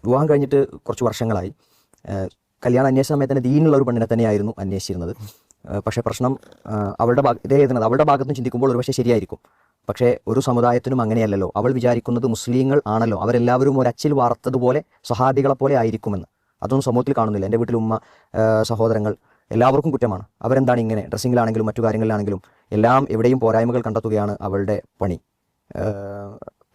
വിവാഹം കഴിഞ്ഞിട്ട് കുറച്ച് വർഷങ്ങളായി. കല്യാണം അന്വേഷണ സമയത്ത് തന്നെ ദീനുള്ള ഒരു പെണ്ണിനെ തന്നെയായിരുന്നു അന്വേഷിച്ചിരുന്നത്. പക്ഷേ പ്രശ്നം അവളുടെ ഭാഗത്ത് നിന്ന് ചിന്തിക്കുമ്പോൾ ഒരുപക്ഷെ ശരിയായിരിക്കും. പക്ഷേ ഒരു സമുദായത്തിനും അങ്ങനെയല്ലല്ലോ. അവൾ വിചാരിക്കുന്നത് മുസ്ലിങ്ങൾ ആണല്ലോ, അവരെല്ലാവരും ഒരച്ചിൽ വാർത്തതുപോലെ സ്വഹാബികളെപ്പോലെ ആയിരിക്കുമെന്ന്. അതൊന്നും സമൂഹത്തിൽ കാണുന്നില്ല. എൻ്റെ വീട്ടിൽ ഉമ്മ, സഹോദരങ്ങൾ എല്ലാവർക്കും കുറ്റമാണ്. അവരെന്താണ് ഇങ്ങനെ ഡ്രസ്സിങ്ങിലാണെങ്കിലും മറ്റു കാര്യങ്ങളിലാണെങ്കിലും എല്ലാം എവിടെയും പോരായ്മകൾ കണ്ടെത്തുകയാണ് അവളുടെ പണി.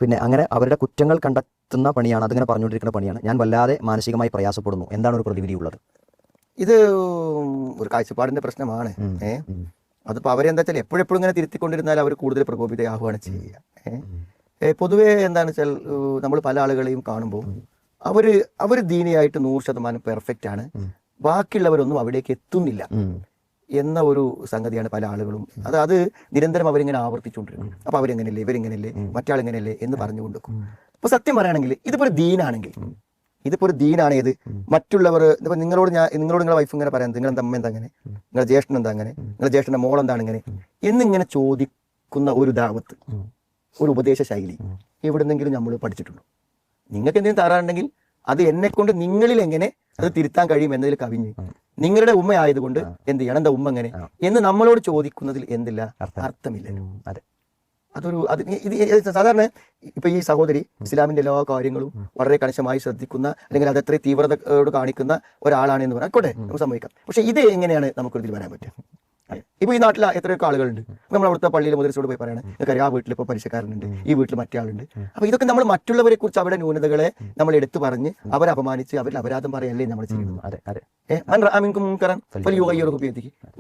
പിന്നെ അങ്ങനെ അവരുടെ കുറ്റങ്ങൾ കണ്ടെത്തുന്ന പണിയാണ്, അതിങ്ങനെ പറഞ്ഞുകൊണ്ടിരിക്കുന്ന പണിയാണ്. ഞാൻ വല്ലാതെ മാനസികമായി പ്രയാസപ്പെടുന്നു. എന്താണ് ഒരു പ്രതിവിധി ഉള്ളത്? ഇത് ഒരു കാഴ്ചപ്പാടിന്റെ പ്രശ്നമാണ്. അതിപ്പോൾ അവരെന്താ വെച്ചാൽ എപ്പോഴെപ്പോഴും ഇങ്ങനെ തിരുത്തിക്കൊണ്ടിരുന്നാൽ അവർ കൂടുതൽ പ്രകോപിതയാവുകയാണ് ചെയ്യുക. പൊതുവേ എന്താണെന്ന് വെച്ചാൽ നമ്മൾ പല ആളുകളെയും കാണുമ്പോൾ അവർ ദീനിയായിട്ട് 100% പെർഫെക്റ്റ് ആണ്, ബാക്കിയുള്ളവരൊന്നും അവിടേക്ക് എത്തുന്നില്ല എന്ന ഒരു സംഗതിയാണ് പല ആളുകളും. അത് നിരന്തരം അവരിങ്ങനെ ആവർത്തിച്ചുകൊണ്ടിരിക്കും. അപ്പോൾ അവരെങ്ങനെയല്ലേ, ഇവരിങ്ങനെയല്ലേ, മറ്റാളിങ്ങനെയല്ലേ എന്ന് പറഞ്ഞുകൊണ്ടിരിക്കും. അപ്പോൾ സത്യം പറയുകയാണെങ്കിൽ ഇതിപ്പോൾ ഒരു ദീനാണ്. ഇത് മറ്റുള്ളവർ ഇപ്പം നിങ്ങളോട് നിങ്ങളുടെ വൈഫ് ഇങ്ങനെ പറയാൻ, നിങ്ങളുടെ അമ്മ എന്താ അങ്ങനെ, നിങ്ങളുടെ ജ്യേഷ്ഠൻ എന്താ അങ്ങനെ, നിങ്ങളുടെ ജ്യേഷ്ഠൻ്റെ മോൾ എന്താണ് ഇങ്ങനെ എന്നിങ്ങനെ ചോദിക്കുന്ന ഒരു ദാവത്ത്, ഒരു ഉപദേശ ശൈലി എവിടെന്നെങ്കിലും നമ്മൾ പഠിച്ചിട്ടുണ്ടോ? നിങ്ങൾക്ക് എന്തെങ്കിലും താറാറുണ്ടെങ്കിൽ അത് എന്നെക്കൊണ്ട് നിങ്ങളിൽ എങ്ങനെ അത് തിരുത്താൻ കഴിയും എന്നതിൽ കവിഞ്ഞ്, നിങ്ങളുടെ ഉമ്മ ആയതുകൊണ്ട് എന്ത് ചെയ്യണം, എന്താ ഉമ്മ എങ്ങനെ എന്ന് നമ്മളോട് ചോദിക്കുന്നതിൽ എന്തില്ല, അർത്ഥമില്ല. ഇത് സാധാരണ ഇപ്പൊ ഈ സഹോദരി ഇസ്ലാമിന്റെ എല്ലാ കാര്യങ്ങളും വളരെ കണിശമായി ശ്രദ്ധിക്കുന്ന, അല്ലെങ്കിൽ അത് എത്ര തീവ്രതയോട് കാണിക്കുന്ന ഒരാളാണ് എന്ന് പറയാം. ആയിക്കോട്ടെ, നമുക്ക് സമ്മതിക്കാം. പക്ഷെ ഇത് എങ്ങനെയാണ് നമുക്കൊരിതിൽ വരാൻ പറ്റുക? ഇപ്പൊ ഈ നാട്ടിൽ എത്രയൊക്കെ ആളുകളുണ്ട്. നമ്മൾ അവിടുത്തെ പള്ളിയിലെ മുദ്രസോട് പോയി പറയണം, ആ വീട്ടിൽ ഇപ്പോൾ പലിശക്കാരനുണ്ട്, ഈ വീട്ടിൽ മറ്റേ ആളുണ്ട്. അപ്പൊ ഇതൊക്കെ നമ്മൾ മറ്റുള്ളവരെ കുറിച്ച് അവരുടെ ന്യൂനതകളെ നമ്മൾ എടുത്തു പറഞ്ഞ് അവരെ അപമാനിച്ച് അവരിൽ അപരാധം പറയല്ലേ നമ്മൾ ചെയ്യുന്നത്.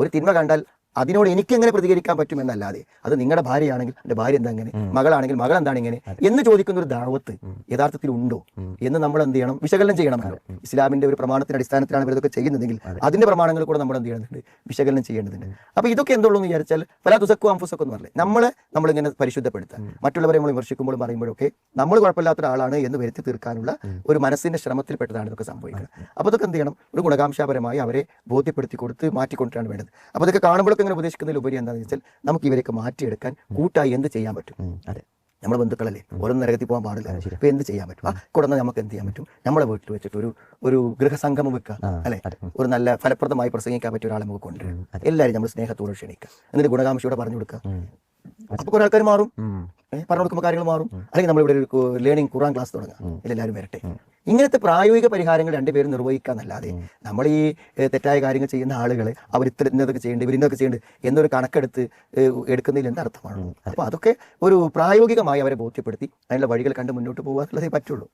ഒരു തിന്മ കണ്ടാൽ അതിനോട് എനിക്ക് എങ്ങനെ പ്രതികരിക്കാൻ പറ്റുമെന്നല്ലാതെ അത് നിങ്ങളുടെ ഭാര്യയാണെങ്കിൽ എൻ്റെ ഭാര്യ എന്താ ഇങ്ങനെ, മകളാണെങ്കിൽ മകൾ എന്താണ് ഇങ്ങനെ എന്ന് ചോദിക്കുന്ന ഒരു ദാവത്ത് യഥാർത്ഥത്തിൽ ഉണ്ടോ എന്ന് നമ്മൾ എന്ത് ചെയ്യണം, വിശകലനം ചെയ്യണമല്ലോ. ഇസ്ലാമിന്റെ ഒരു പ്രമാണത്തിന്റെ അടിസ്ഥാനത്തിലാണ് ഇവരൊക്കെ ചെയ്യുന്നതെങ്കിൽ അതിന്റെ പ്രമാണങ്ങൾ കൂടെ നമ്മൾ എന്ത് ചെയ്യേണ്ടതുണ്ട്, വിശകലനം ചെയ്യേണ്ടതുണ്ട്. അപ്പൊ ഇതൊക്കെ എന്തുള്ളൂ എന്ന് വിചാരിച്ചാൽ പല തുസക്കോ അംഫുസക്കോ എന്ന് പറഞ്ഞില്ലേ, നമ്മളിങ്ങനെ പരിശുദ്ധപ്പെടുത്താൻ, മറ്റുള്ളവരെ നമ്മൾ വിമർശിക്കുമ്പോഴും പറയുമ്പോഴൊക്കെ നമ്മൾ കുഴപ്പമില്ലാത്ത ഒരാളാണ് എന്ന് വരുത്തി തീർക്കാനുള്ള ഒരു മനസ്സിന്റെ ശ്രമത്തിൽപ്പെട്ടതാണ് ഇതൊക്കെ സംഭവിക്കുന്നത്. അപ്പോൾ ഇതൊക്കെ എന്ത് ചെയ്യണം, ഒരു ഗുണകാംശപരമായി അവരെ ബോധ്യപ്പെടുത്തി കൊടുത്ത് മാറ്റിക്കൊണ്ടിട്ടാണ് വേണ്ടത്. അപ്പോൾ ഇതൊക്കെ കാണുമ്പോഴൊക്കെ ഇങ്ങനെ ഉപദേശിക്കുന്നതിലുപരി എന്താണെന്ന് വെച്ചാൽ നമുക്ക് ഇവരെയൊക്കെ മാറ്റിയെടുക്കാൻ കൂട്ടായി എന്ത് ചെയ്യാൻ പറ്റും? അതെ, നമ്മുടെ ബന്ധുക്കളല്ലേ, ഓരോന്നും നരകത്തിൽ പോകാൻ പാടില്ല. ഇപ്പൊ എന്ത് ചെയ്യാൻ പറ്റും? കൊടുന്ന് നമുക്ക് എന്ത് ചെയ്യാൻ പറ്റും? നമ്മളെ വീട്ടിൽ വെച്ചിട്ട് ഒരു ഗൃഹസംഗമം വെക്കുക, അല്ലെ, ഒരു നല്ല ഫലപ്രദമായി പ്രസംഗിക്കാൻ പറ്റിയ ഒരാളെ നമുക്ക് കൊണ്ടുവരും. എല്ലാവരും നമ്മൾ സ്നേഹത്തോടെ ക്ഷണിക്കുക, എന്നിട്ട് ഗുണകാംക്ഷയോടെ പറഞ്ഞു കൊടുക്കുക. അപ്പൊ കുറെ ആൾക്കാർ മാറും, പറഞ്ഞു കൊടുക്കുമ്പോൾ കാര്യങ്ങൾ മാറും. അല്ലെങ്കിൽ നമ്മളിവിടെ ഒരു ലേണിംഗ് ഖുർആൻ ക്ലാസ് തുടങ്ങാം, എല്ലാവരും വരട്ടെ. ഇങ്ങനത്തെ പ്രായോഗിക പരിഹാരങ്ങൾ രണ്ടുപേരും നിർവഹിക്കാന്നല്ലാതെ നമ്മൾ ഈ തെറ്റായ കാര്യങ്ങൾ ചെയ്യുന്ന ആളുകളെ അവർ ഇന്നതൊക്കെ ചെയ്യേണ്ടത്, ഇവർ ഇന്നതൊക്കെ ചെയ്യേണ്ടത് എന്നൊരു എടുക്കുന്നതിൽ എന്ത് അർത്ഥമാണ്? അപ്പോൾ അതൊക്കെ ഒരു പ്രായോഗികമായി അവരെ ബോധ്യപ്പെടുത്തി അതിനുള്ള വഴികൾ കണ്ട് മുന്നോട്ട് പോകാനുള്ളതേ പറ്റുള്ളൂ.